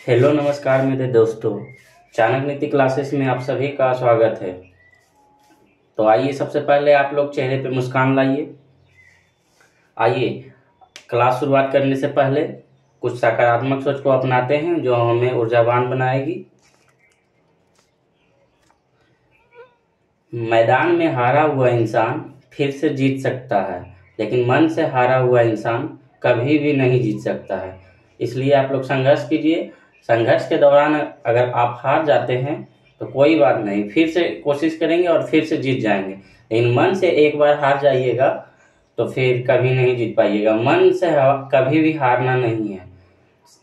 Hello नमस्कार मेरे दोस्तों। चाणक्य नीति क्लासेस में आप सभी का स्वागत है। तो आइए सबसे पहले आप लोग चेहरे पे मुस्कान लाइए। आइए क्लास शुरुआत करने से पहले कुछ सकारात्मक सोच को अपनाते हैं जो हमें ऊर्जावान बनाएगी। मैदान में हारा हुआ इंसान फिर से जीत सकता है, लेकिन मन से हारा हुआ इंसान कभी भी नहीं जीत सकता है। इसलिए आप लोग संघर्ष कीजिए। संघर्ष के दौरान अगर आप हार जाते हैं तो कोई बात नहीं, फिर से कोशिश करेंगे और फिर से जीत जाएंगे। लेकिन मन से एक बार हार जाइएगा तो फिर कभी नहीं जीत पाइएगा। मन से कभी भी हारना नहीं है।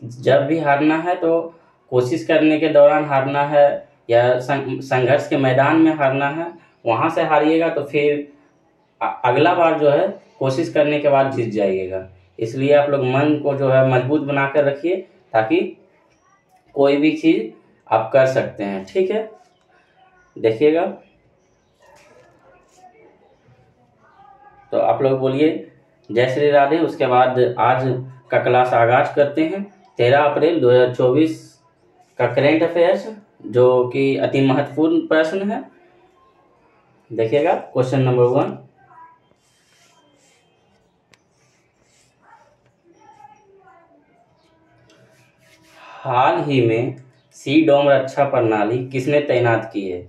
जब भी हारना है तो कोशिश करने के दौरान हारना है या संघर्ष के मैदान में हारना है। वहां से हारिएगा तो फिर अगला बार जो है कोशिश करने के बाद जीत जाइएगा। इसलिए आप लोग मन को जो है मजबूत बना कर रखिए ताकि कोई भी चीज आप कर सकते हैं। ठीक है, देखिएगा। तो आप लोग बोलिए जय श्री राधे। उसके बाद आज का क्लास आगाज करते हैं। 13 अप्रैल 2024 का करेंट अफेयर्स, जो कि अति महत्वपूर्ण प्रश्न है। देखिएगा क्वेश्चन नंबर 1। हाल ही में सी डोम रक्षा प्रणाली किसने तैनात की है?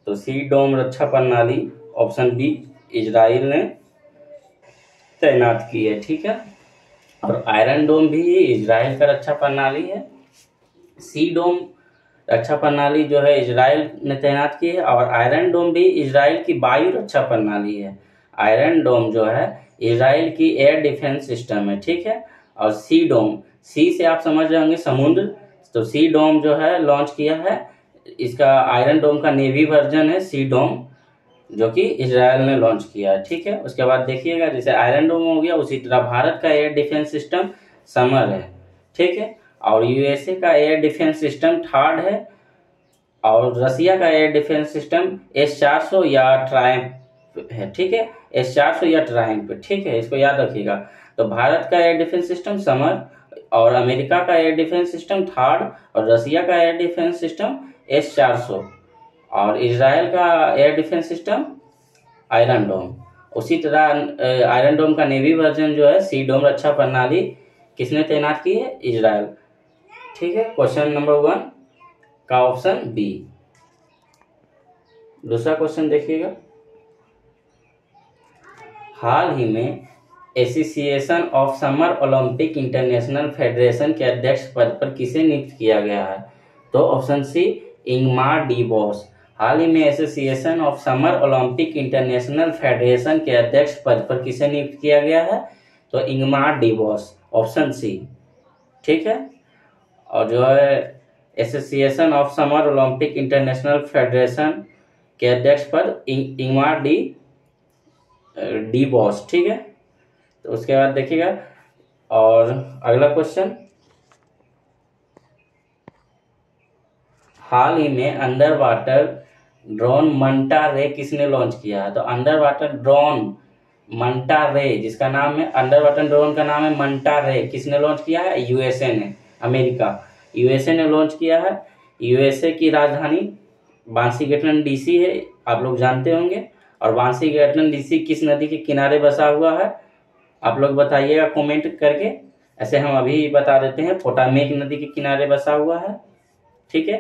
तो सी डोम रक्षा प्रणाली ऑप्शन बी इजराइल ने तैनात की है। ठीक है, और आयरन डोम भी इजराइल का रक्षा प्रणाली है। सी डोम रक्षा प्रणाली जो है इजराइल ने तैनात की है और आयरन डोम भी इजराइल की वायु रक्षा प्रणाली है। आयरन डोम जो है इजराइल की एयर डिफेंस सिस्टम है। ठीक है, और सी डोम, सी से आप समझ रहे होंगे समुद्र, तो सी डोम जो है लॉन्च किया है। इसका आयरन डोम का नेवी वर्जन है सी डोम, जो कि इजराइल ने लॉन्च किया है। ठीक है, उसके बाद देखिएगा जैसे आयरन डोम हो गया, उसी तरह भारत का एयर डिफेंस सिस्टम समर है। ठीक है, और यूएसए का एयर डिफेंस सिस्टम थर्ड है, और रसिया का एयर डिफेंस सिस्टम S-400 या ट्रायम्फ है। ठीक है, S-400 या ट्रायम्फ। ठीक है, इसको याद रखिएगा। तो भारत का एयर डिफेंस सिस्टम समर, और अमेरिका का एयर डिफेंस सिस्टम थर्ड, और रसिया का एयर डिफेंस सिस्टम S-400, और इजराइल का एयर डिफेंस सिस्टम आयरन डोम। उसी तरह आयरन डोम का नेवी वर्जन जो है सी डोम रक्षा प्रणाली किसने तैनात की है? इजराइल। ठीक है, क्वेश्चन नंबर 1 का ऑप्शन बी। दूसरा क्वेश्चन देखिएगा। हाल ही में association of summer Olympic international federation के अध्यक्ष पद पर किसे नियुक्त किया गया है? तो option C Ingmar D Bos. हाल ही में association of summer Olympic international federation के अध्यक्ष पद पर किसे नियुक्त किया गया है? तो Ingmar D Vos, option C. ठीक है, और जो है Association of summer Olympic international federation के अध्यक्ष पद इंगमार डी बॉस। ठीक है, तो उसके बाद देखिएगा। और अगला क्वेश्चन, हाल ही में अंडर वाटर ड्रोन मंटा रे किसने लॉन्च किया है? तो अंडर वाटर ड्रोन मंटा रे, जिसका नाम है अंडर वाटर ड्रोन का नाम है मंटा रे, किसने लॉन्च किया है? यूएसए ने, अमेरिका, यूएसए ने लॉन्च किया है। यूएसए की राजधानी वाशिंगटन डीसी है, आप लोग जानते होंगे। और वाशिंगटन डीसी किस नदी के किनारे बसा हुआ है? आप लोग बताइएगा कमेंट करके। ऐसे हम अभी बता देते हैं, पोटामेक नदी के किनारे बसा हुआ है। ठीक है,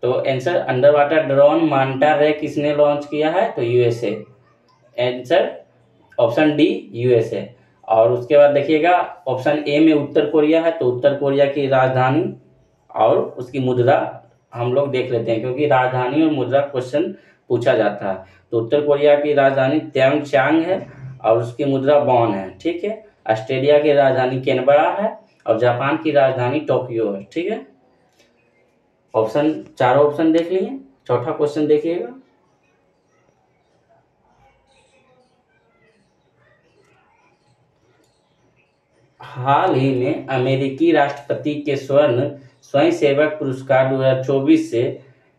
तो answer under water drone Manta रे किसने लॉन्च किया है? तो USA. Answer option D USA. और उसके बाद देखिएगा ऑप्शन ए में उत्तर कोरिया है, तो उत्तर कोरिया की राजधानी और उसकी मुद्रा हम लोग देख लेते हैं, क्योंकि राजधानी और मुद्रा क्वेश्चन पूछा जाता है। तो उत्तर कोरिया की राजधानी प्योंगयांग है और उसकी मुद्रा वॉन है। ठीक है, ऑस्ट्रेलिया की राजधानी कैनबरा है और जापान की राजधानी टोक्यो है। ठीक है, ऑप्शन, चारों ऑप्शन देख लिए। चौथा क्वेश्चन देखिएगा। हाल ही में अमेरिकी राष्ट्रपति के स्वर्ण स्वयं सेवक पुरस्कार 2024 से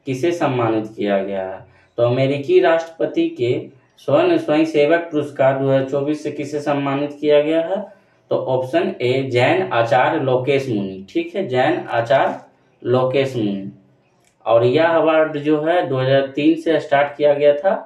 किसे सम्मानित किया गया है? तो अमेरिकी राष्ट्रपति के स्वर्ण स्वयं सेवक पुरस्कार 2024 से किसे सम्मानित किया गया है? तो ऑप्शन ए जैन आचार्य लोकेश मुनि। ठीक है, जैन आचार्य लोकेश मुनि। और यह अवार्ड जो है 2003 से स्टार्ट किया गया था,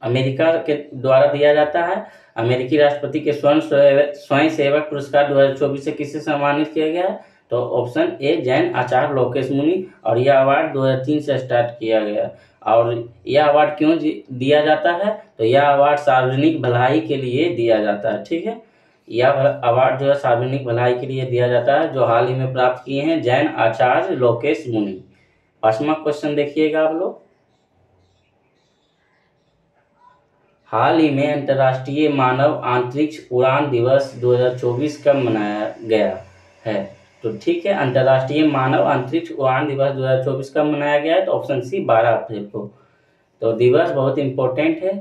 अमेरिका के द्वारा दिया जाता है। अमेरिकी राष्ट्रपति के स्वयं सेवक पुरस्कार 2024 से किसे सम्मानित किया गया है? तो ऑप्शन ए जैन आचार्य लोकेश मुनि। और यह अवार्ड 2003 से स्टार्ट किया गया। और यह अवार्ड क्यों दिया जाता है? तो यह अवार्ड सार्वजनिक भलाई के लिए दिया जाता है। ठीक है, यह अवार्ड जो है सार्वजनिक भलाई के लिए दिया जाता है, जो हाल ही में प्राप्त किए हैं जैन आचार्य लोकेश मुनि। 5वां क्वेश्चन देखिएगा आप लोग। हाल ही में अंतर्राष्ट्रीय मानव अंतरिक्ष उड़ान दिवस 2024 कब मनाया गया है? तो ठीक है, अंतर्राष्ट्रीय मानव अंतरिक्ष उड़ान दिवस 2024 कब मनाया गया है? तो ऑप्शन सी 12 अप्रैल को। तो दिवस बहुत इंपॉर्टेंट है,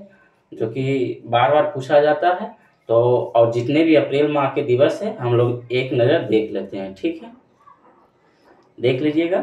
जो कि बार बार पूछा जाता है। तो और जितने भी अप्रैल माह के दिवस है हम लोग एक नज़र देख लेते हैं। ठीक है, देख लीजिएगा।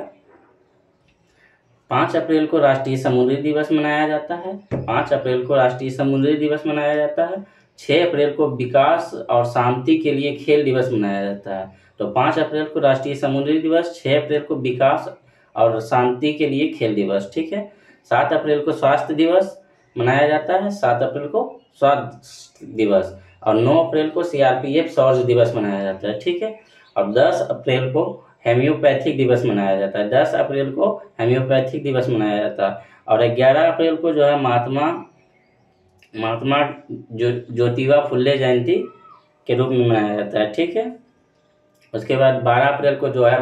5 अप्रैल को राष्ट्रीय समुद्री दिवस मनाया जाता है। 5 अप्रैल को राष्ट्रीय समुद्री दिवस मनाया जाता है। 6 अप्रैल को विकास और शांति के लिए खेल दिवस मनाया जाता है। तो 5 अप्रैल को राष्ट्रीय समुद्री दिवस, 6 अप्रैल को विकास और शांति के लिए खेल दिवस। ठीक है, 7 अप्रैल को स्वास्थ्य दिवस मनाया जाता है। 7 अप्रैल को स्वास्थ्य दिवस। और 9 अप्रैल को सीआरपीएफ शौर्य दिवस मनाया जाता है। ठीक है, और 10 अप्रैल को हेम्योपैथिक दिवस मनाया जाता है। 10 अप्रैल को हेम्योपैथिक दिवस मनाया जाता है। और 11 अप्रैल को जो है महात्मा ज्योतिबा फुल्ले जयंती के रूप में मनाया जाता है। ठीक है, उसके बाद 12 अप्रैल को जो है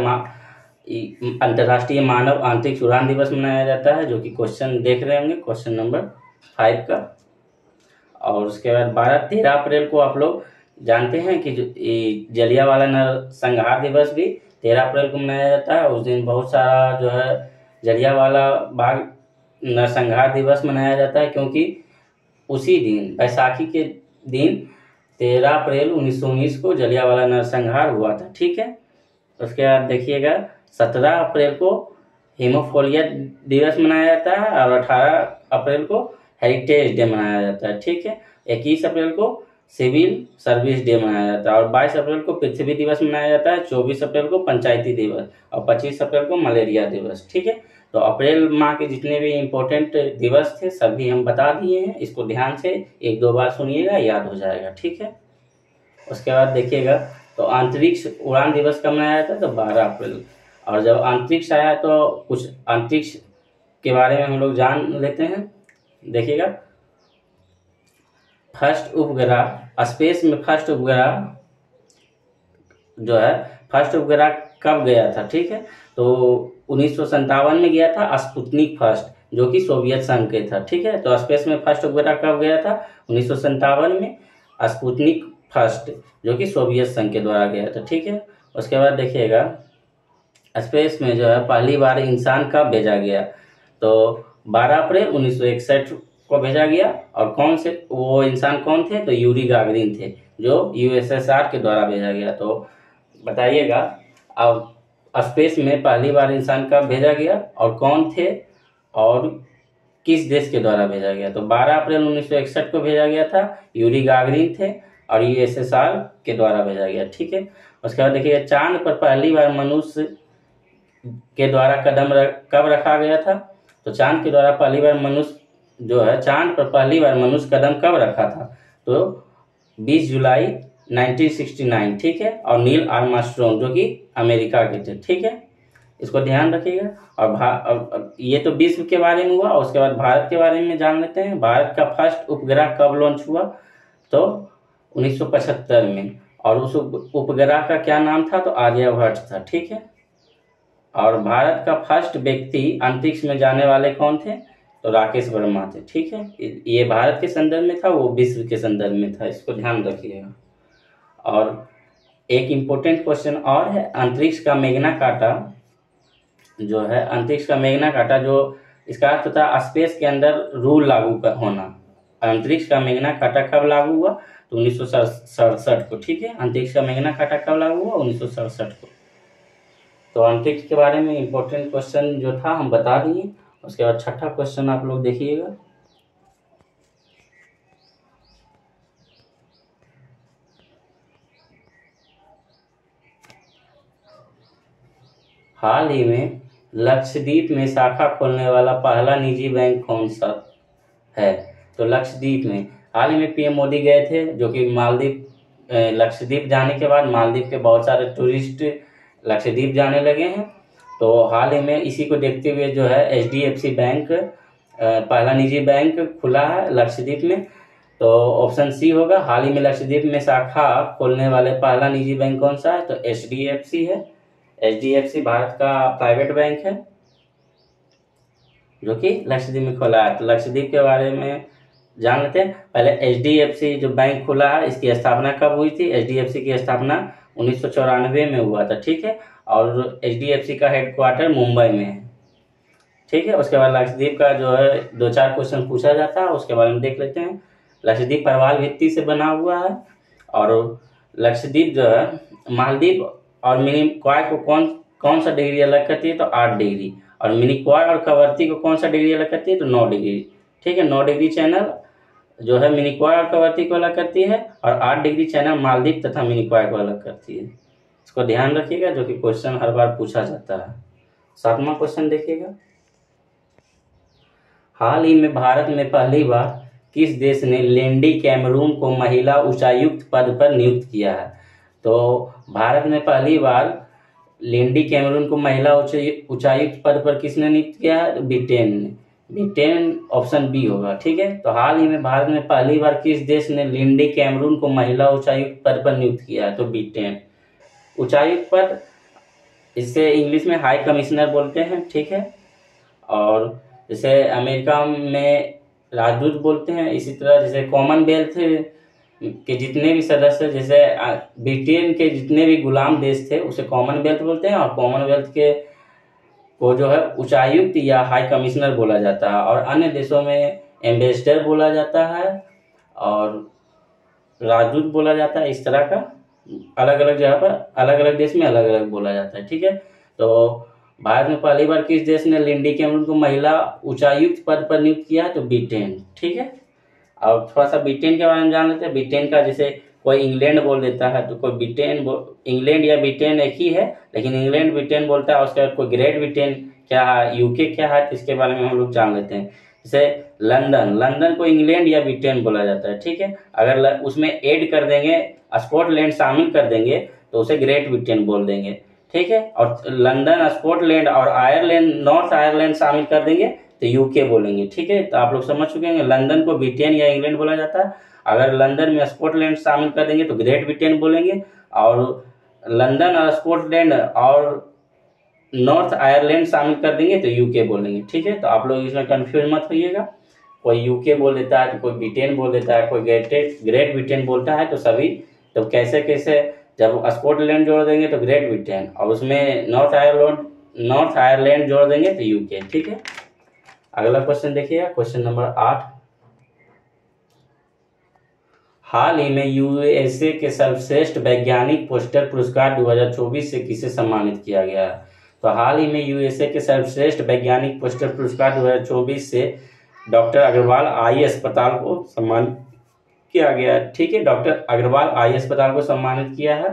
अंतर्राष्ट्रीय मानव अंतरिक्ष उड़ान दिवस मनाया जाता है, जो कि क्वेश्चन देख रहे होंगे, क्वेश्चन नंबर 5 का। और उसके बाद 13 अप्रैल को आप लोग जानते हैं कि जलियांवाला नरसंहार दिवस भी 13 अप्रैल को मनाया जाता है। उस दिन बहुत सारा जो है जलियांवाला बाग नरसंहार दिवस मनाया जाता है, क्योंकि उसी दिन बैसाखी के दिन 13 अप्रैल 1919 को जलियांवाला नरसंहार हुआ था। ठीक है, उसके बाद देखिएगा 17 अप्रैल को हीमोफोलिया दिवस मनाया जाता है। और 18 अप्रैल को हेरिटेज डे मनाया जाता है। ठीक है, 21 अप्रैल को सिविल सर्विस डे मनाया जाता है। और 22 अप्रैल को पृथ्वी दिवस मनाया जाता है। 24 अप्रैल को पंचायती दिवस। और 25 अप्रैल को मलेरिया दिवस। ठीक है, तो अप्रैल माह के जितने भी इम्पोर्टेंट दिवस थे सभी हम बता दिए हैं। इसको ध्यान से 1-2 बार सुनिएगा, याद हो जाएगा। ठीक है, उसके बाद देखिएगा तो अंतरिक्ष उड़ान दिवस कब मनाया जाता है? तो 12 अप्रैल। और जब अंतरिक्ष आया तो कुछ अंतरिक्ष के बारे में हम लोग जान लेते हैं। देखिएगा, फर्स्ट उपग्रह स्पेस में फर्स्ट उपग्रह जो है फर्स्ट उपग्रह कब गया था? ठीक है, तो 1957 में गया था स्पुतनिक फर्स्ट, जो कि सोवियत संघ के था। ठीक है, तो स्पेस में फर्स्ट उपग्रह कब गया था? 1957 में स्पुतनिक फर्स्ट, जो कि सोवियत संघ के द्वारा गया था। ठीक है, उसके बाद देखिएगा स्पेस में जो है पहली बार इंसान कब भेजा गया? तो 12 अप्रैल 1961 को भेजा गया। और कौन से वो इंसान कौन थे? तो यूरी गागरिन थे, जो यूएसएसआर के द्वारा भेजा गया। तो बताइएगा अब स्पेस में पहली बार इंसान कब भेजा गया और कौन थे और किस देश के द्वारा भेजा गया? तो 12 अप्रैल 1961 को भेजा गया था, यूरी गागरिन थे और यूएसएसआर के द्वारा भेजा गया। ठीक है, उसके बाद देखिएगा चांद पर पहली बार मनुष्य के द्वारा कदम कब रखा गया था? तो चांद के द्वारा पहली बार मनुष्य जो है चांद पर पहली बार मनुष्य कदम कब रखा था? तो 20 जुलाई 1969। ठीक है, और नील आर्मस्ट्रॉन्ग जो कि अमेरिका के थे। ठीक है, इसको ध्यान रखिएगा। और ये तो विश्व के बारे में हुआ। उसके बाद भारत के बारे में जान लेते हैं। भारत का फर्स्ट उपग्रह कब लॉन्च हुआ? तो 1975 में। और उस उपग्रह का क्या नाम था? तो आर्यभट्ट था। ठीक है, और भारत का फर्स्ट व्यक्ति अंतरिक्ष में जाने वाले कौन थे? तो राकेश वर्मा थे। ठीक है, ये भारत के संदर्भ में था, वो विश्व के संदर्भ में था, इसको ध्यान रखिएगा। और एक इम्पोर्टेंट क्वेश्चन और है, अंतरिक्ष का मेगना काटा जो है, अंतरिक्ष का मेगना काटा जो इसका अर्थ होता है स्पेस के अंदर रूल लागू होना। अंतरिक्ष का मेगना काटा कब लागू हुआ? तो 1967 को। ठीक है, अंतरिक्ष का मेगना काटा कब लागू हुआ? 1967 को। तो अंतरिक्ष के बारे में इम्पोर्टेंट क्वेश्चन जो था हम बता दिए। उसके बाद 6ठा क्वेश्चन आप लोग देखिएगा। हाल ही में लक्षद्वीप में शाखा खोलने वाला पहला निजी बैंक कौन सा है? तो लक्षद्वीप में हाल ही में पीएम मोदी गए थे, जो कि मालदीव लक्षद्वीप जाने के बाद मालदीव के बहुत सारे टूरिस्ट लक्षद्वीप जाने लगे हैं। तो हाल ही में इसी को देखते हुए जो है HDFC बैंक पहला निजी बैंक खुला है लक्षद्वीप में। तो ऑप्शन सी होगा। हाल ही में लक्षद्वीप में शाखा खोलने वाले पहला निजी बैंक कौन सा है? तो HDFC है। HDFC भारत का प्राइवेट बैंक है जो कि लक्षद्वीप में खुला है। तो लक्षद्वीप के बारे में जान लेते हैं। पहले HDFC जो बैंक खुला है, इसकी स्थापना कब हुई थी? HDFC की स्थापना 1994 में हुआ था, ठीक है। और HDFC का हेडक्वार्टर मुंबई में है, ठीक है। उसके बाद लक्षद्वीप का जो है 2-4 क्वेश्चन पूछा जाता है, उसके बारे में देख लेते हैं। लक्षद्वीप प्रवाल भित्ति से बना हुआ है। और लक्षद्वीप जो है मालदीव और मिनी क्वाय को कौन सा डिग्री अलग करती है? तो 8 डिग्री। और मिनी क्वाय और कवरती को कौन सा डिग्री अलग करती है? तो 9 डिग्री, ठीक है। 9 डिग्री चैनल जो है मिनी क्वाय और कवरती को अलग करती है, और 8 डिग्री चैनल मालदीव तथा मिनी क्वाय को अलग करती है। इसको ध्यान रखिएगा, जो कि क्वेश्चन हर बार पूछा जाता है। 7वां क्वेश्चन देखिएगा। हाल ही में भारत में पहली बार किस देश ने लेंडी कैमरून को महिला उच्चायुक्त पद पर नियुक्त किया है? तो भारत में पहली बार लेंडी कैमरून को महिला उच्चायुक्त पद पर किसने नियुक्त किया है? ब्रिटेन ने। ब्रिटेन ऑप्शन बी होगा, ठीक है। तो हाल ही में भारत में पहली बार किस देश ने लेंडी कैमरून को महिला उच्चायुक्त पद पर नियुक्त किया है? तो ब्रिटेन। उच्चायुक्त पद, इसे इंग्लिश में हाई कमिश्नर बोलते हैं, ठीक है। और जैसे अमेरिका में राजदूत बोलते हैं, इसी तरह जैसे कॉमनवेल्थ के जितने भी सदस्य, जैसे ब्रिटेन के जितने भी गुलाम देश थे उसे कॉमनवेल्थ बोलते हैं, और कॉमनवेल्थ के को जो है उच्चायुक्त या हाई कमिश्नर बोला जाता है। और अन्य देशों में एम्बेसडर बोला जाता है और राजदूत बोला जाता है। इस तरह का अलग अलग जगह पर अलग अलग देश में अलग अलग बोला जाता है, ठीक है। तो भारत में पहली बार किस देश ने लेंडी कैमरून को महिला उच्चायुक्त पद पर नियुक्त किया है? तो ब्रिटेन, ठीक है। अब थोड़ा सा ब्रिटेन के बारे में जान लेते हैं। ब्रिटेन का जैसे कोई इंग्लैंड बोल देता है, तो कोई इंग्लैंड या ब्रिटेन एक ही है, लेकिन इंग्लैंड ब्रिटेन बोलता है। उसके बाद कोई ग्रेट ब्रिटेन क्या है, यूके क्या है, इसके बारे में हम लोग जान लेते हैं। जैसे लंदन को इंग्लैंड या ब्रिटेन बोला जाता है, ठीक है। अगर उसमें ऐड कर देंगे, स्कॉटलैंड शामिल कर देंगे, तो उसे ग्रेट ब्रिटेन बोल देंगे, ठीक है। और लंदन, स्कॉटलैंड और आयरलैंड, नॉर्थ आयरलैंड शामिल कर देंगे तो यूके बोलेंगे, ठीक है। तो आप लोग समझ चुके हैं, लंदन को ब्रिटेन या इंग्लैंड बोला जाता है। अगर लंदन में स्कॉटलैंड शामिल कर देंगे तो ग्रेट ब्रिटेन बोलेंगे, और लंदन और स्कॉटलैंड और नॉर्थ आयरलैंड शामिल कर देंगे तो यूके बोलेंगे, ठीक है। तो आप लोग इसमें कंफ्यूज मत होइएगा। कोई यूके बोल देता है तो कोई ब्रिटेन बोल देता है, कोई ग्रेट ब्रिटेन बोलता है, तो सभी तो कैसे जब स्कॉटलैंड जोड़ देंगे तो ग्रेट ब्रिटेन, और उसमें नॉर्थ आयरलैंड जोड़ देंगे तो यूके, ठीक है। अगला क्वेश्चन देखिएगा, क्वेश्चन नंबर 8। हाल ही में यूएसए के सर्वश्रेष्ठ वैज्ञानिक पोस्टर पुरस्कार 2024 से किसे सम्मानित किया गया है? तो हाल ही में यूएसए के सर्वश्रेष्ठ वैज्ञानिक पोस्टर पुरस्कार 2024 से डॉक्टर अग्रवाल आई अस्पताल को सम्मानित किया गया है, ठीक है। डॉक्टर अग्रवाल आई अस्पताल को सम्मानित किया है,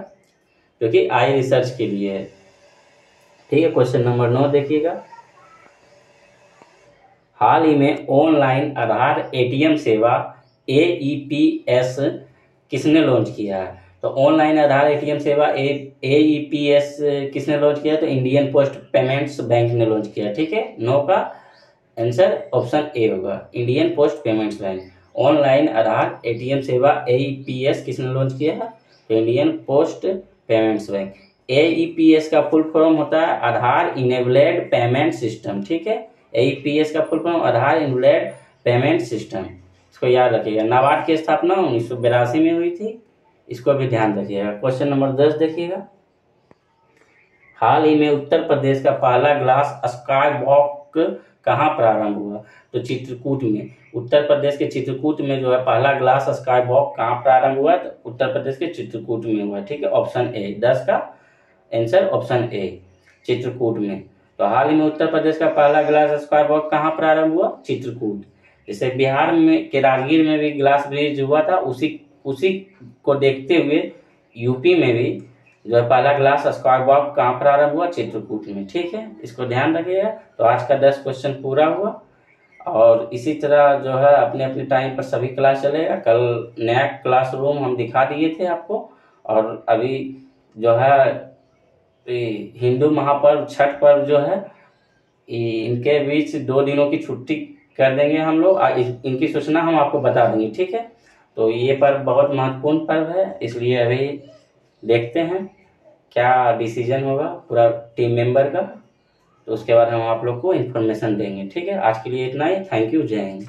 क्योंकि आई रिसर्च के लिए है, ठीक है। क्वेश्चन नंबर 9 देखिएगा। हाल ही में ऑनलाइन आधार ATM सेवा AEPS किसने लॉन्च किया है? तो ऑनलाइन आधार ATM सेवा AEPS किसने लॉन्च किया? तो इंडियन पोस्ट पेमेंट्स बैंक ने लॉन्च किया, ठीक है। 9 का आंसर ऑप्शन ए होगा, Indian post payments bank. Online Aadhaar ATM सेवा AEPS किसने लॉन्च किया है? तो Indian post payments bank. AEPS का फुल फॉर्म होता है आधार इनेबल्ड पेमेंट सिस्टम, ठीक है। AEPS का फुल फॉर्म आधार इनेबल्ड पेमेंट सिस्टम, इसको याद रखिएगा। नाबार्ड की स्थापना 1982 में हुई थी, इसको भी ध्यान रखिएगा। क्वेश्चन नंबर 10 देखिएगा। हाल ही में उत्तर प्रदेश का पहला ग्लास स्काई वॉक कहाँ प्रारंभ हुआ? तो चित्रकूट में। उत्तर प्रदेश के चित्रकूट में जो है पहला ग्लास स्काई वॉक कहाँ प्रारंभ हुआ? तो उत्तर प्रदेश के चित्रकूट में हुआ, ठीक है। ऑप्शन ए, 10 का आंसर ऑप्शन ए, चित्रकूट में। तो हाल ही में उत्तर प्रदेश का पहला ग्लास स्काई वॉक कहाँ प्रारंभ हुआ? चित्रकूट। जैसे बिहार में के राजगीर में भी ग्लास ब्रिज हुआ था, उसी को देखते हुए यूपी में भी जो है पहला क्लास स्क्वायर बॉक्स कहाँ पर आरंभ हुआ? चित्रकूट में। ठीक है, इसको ध्यान रखिएगा। तो आज का 10 क्वेश्चन पूरा हुआ और इसी तरह जो है अपने अपने टाइम पर सभी क्लास चलेगा। कल नया क्लासरूम हम दिखा दिए थे आपको, और अभी जो है हिंदू महापर्व छठ पर्व जो है इनके बीच 2 दिनों की छुट्टी कर देंगे हम लोग। इनकी सूचना हम आपको बता देंगे। ठीक है, तो ये पर्व बहुत महत्वपूर्ण पर्व है, इसलिए अभी देखते हैं क्या डिसीजन होगा पूरा टीम मेंबर का, तो उसके बाद हम आप लोग को इन्फॉर्मेशन देंगे। ठीक है, आज के लिए इतना ही। थैंक यू, जय हिंद।